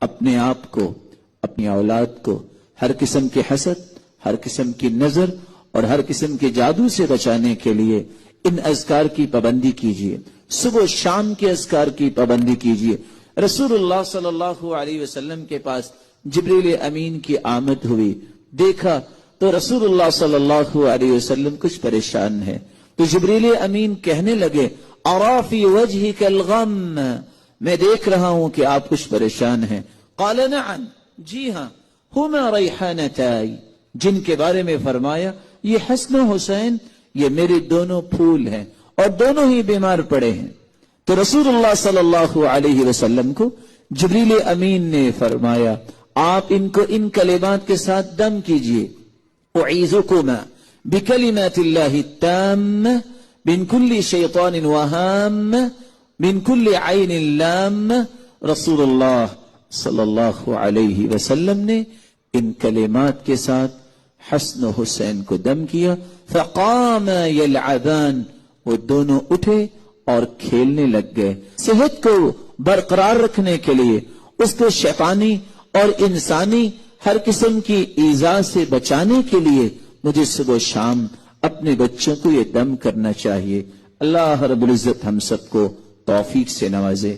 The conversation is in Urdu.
اپنے آپ کو، اپنی اولاد کو ہر قسم کے حسد، ہر قسم کی نظر اور ہر قسم کے جادو سے بچانے کے لیے ان اذکار کی پابندی کیجیے، صبح و شام کے اذکار کی پابندی کیجیے۔ رسول اللہ صلی اللہ علیہ وسلم کے پاس جبریل امین کی آمد ہوئی، دیکھا تو رسول اللہ صلی اللہ علیہ وسلم کچھ پریشان ہے، تو جبریل امین کہنے لگے ارا فی وجہک الغم، میں دیکھ رہا ہوں کہ آپ کچھ پریشان ہیں۔ قال نعم، جی ہاں، ہما ریحانتائی، جن کے بارے میں فرمایا یہ حسن و حسین یہ میرے دونوں پھول ہیں اور دونوں ہی بیمار پڑے ہیں۔ تو رسول اللہ صلی اللہ علیہ وسلم کو جبریل امین نے فرمایا آپ ان کو ان کلمات کے ساتھ دم کیجئے، اعیذکما بکلمات اللہ التامہ من کل شیطان وہام من کل عین لام۔ رسول اللہ صلی اللہ علیہ وسلم نے ان کلمات کے ساتھ حسن و حسین کو دم کیا، فقام یلعبان، وہ دونوں اٹھے اور کھیلنے لگ گئے۔ صحت کو برقرار رکھنے کے لیے، اس کو شیطانی اور انسانی ہر قسم کی ایذا سے بچانے کے لیے مجھے صبح و شام اپنے بچوں کو یہ دم کرنا چاہیے۔ اللہ رب العزت ہم سب کو توفیق سے نوازے۔